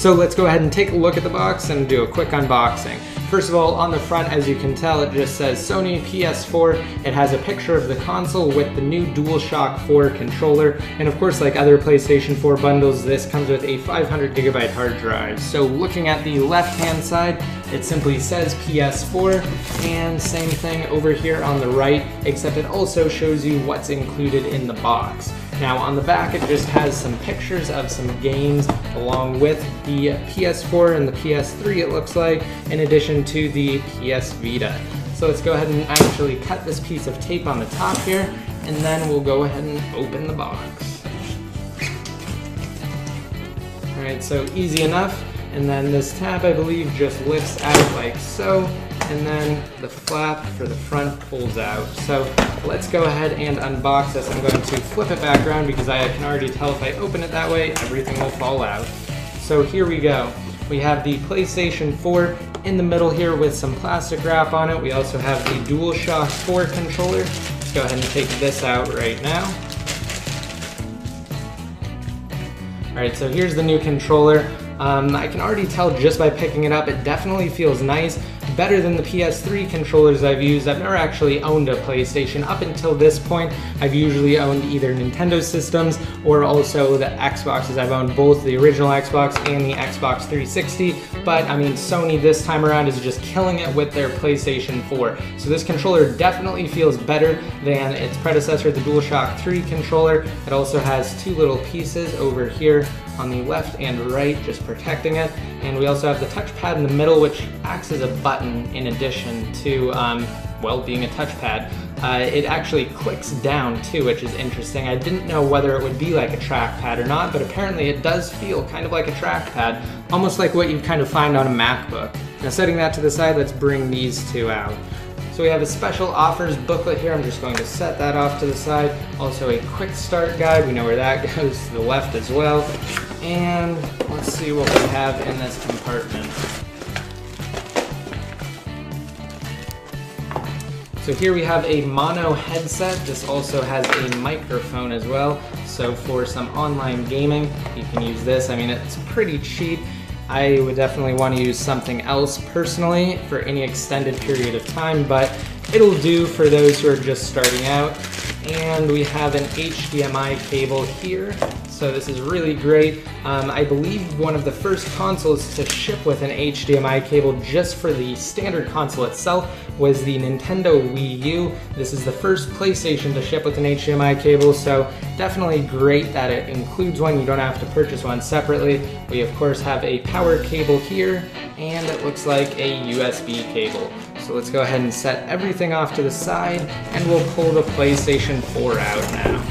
So let's go ahead and take a look at the box and do a quick unboxing. First of all, on the front, as you can tell, it just says Sony PS4. It has a picture of the console with the new DualShock 4 controller. And of course, like other PlayStation 4 bundles, this comes with a 500GB hard drive. So looking at the left-hand side, it simply says PS4, and same thing over here on the right, except it also shows you what's included in the box. Now on the back, it just has some pictures of some games along with the PS4 and the PS3, it looks like, in addition to the PS Vita. So let's go ahead and actually cut this piece of tape on the top here, and then we'll go ahead and open the box. Alright, so easy enough. And then this tab, I believe, just lifts out like so, and then the flap for the front pulls out. So let's go ahead and unbox this. I'm going to flip it back around because I can already tell if I open it that way, everything will fall out. So here we go. We have the PlayStation 4 in the middle here with some plastic wrap on it. We also have the DualShock 4 controller. Let's go ahead and take this out right now. Alright, so here's the new controller. I can already tell just by picking it up, it definitely feels nice, better than the PS3 controllers I've used. I've never actually owned a PlayStation. Up until this point, I've usually owned either Nintendo systems or also the Xboxes. I've owned both the original Xbox and the Xbox 360, but I mean, Sony this time around is just killing it with their PlayStation 4. So this controller definitely feels better than its predecessor, the DualShock 3 controller. It also has two little pieces over here on the left and right, just protecting it. And we also have the touchpad in the middle, which acts as a button in addition to, well, being a touchpad. It actually clicks down too, which is interesting. I didn't know whether it would be like a trackpad or not, but apparently it does feel kind of like a trackpad, almost like what you kind of find on a MacBook. Now setting that to the side, let's bring these two out. So we have a special offers booklet here. I'm just going to set that off to the side. Also a quick start guide. We know where that goes, to the left as well. And let's see what we have in this compartment. So here we have a mono headset. This also has a microphone as well. So for some online gaming, you can use this. I mean, it's pretty cheap. I would definitely want to use something else personally for any extended period of time, but it'll do for those who are just starting out. And we have an HDMI cable here, so this is really great. I believe one of the first consoles to ship with an HDMI cable just for the standard console itself was the Nintendo Wii U. This is the first PlayStation to ship with an HDMI cable, so definitely great that it includes one. You don't have to purchase one separately. We of course have a power cable here, and it looks like a USB cable. So let's go ahead and set everything off to the side, and we'll pull the PlayStation 4 out now.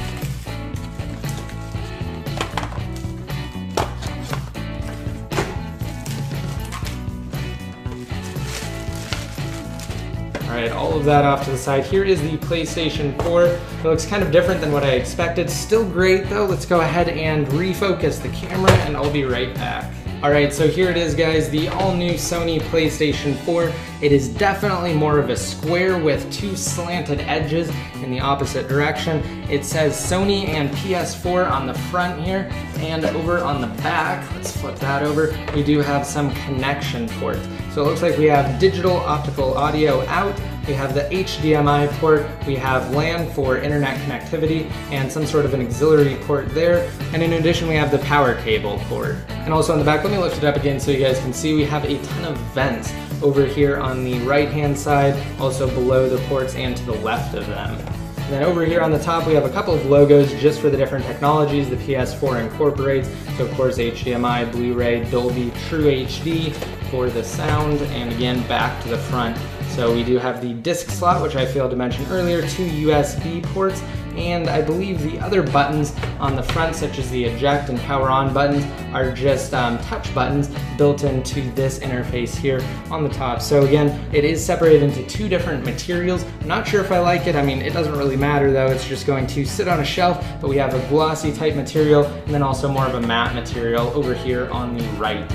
Alright, all of that off to the side. Here is the PlayStation 4. It looks kind of different than what I expected. Still great though. Let's go ahead and refocus the camera and I'll be right back. Alright, so here it is guys, the all-new Sony PlayStation 4. It is definitely more of a square with two slanted edges in the opposite direction. It says Sony and PS4 on the front here, and over on the back, let's flip that over, we do have some connection ports. So it looks like we have digital optical audio out, we have the HDMI port, we have LAN for internet connectivity, and some sort of an auxiliary port there, and in addition we have the power cable port. And also on the back, let me lift it up again so you guys can see, we have a ton of vents over here on the right hand side, also below the ports and to the left of them. And then over here on the top we have a couple of logos just for the different technologies the PS4 incorporates. So of course HDMI, Blu-ray, Dolby, True HD for the sound, and again back to the front. So we do have the disc slot, which I failed to mention earlier, two USB ports, and I believe the other buttons on the front, such as the eject and power on buttons, are just touch buttons built into this interface here on the top. So again, it is separated into two different materials. I'm not sure if I like it. I mean, it doesn't really matter though. It's just going to sit on a shelf, but we have a glossy type material and then also more of a matte material over here on the right.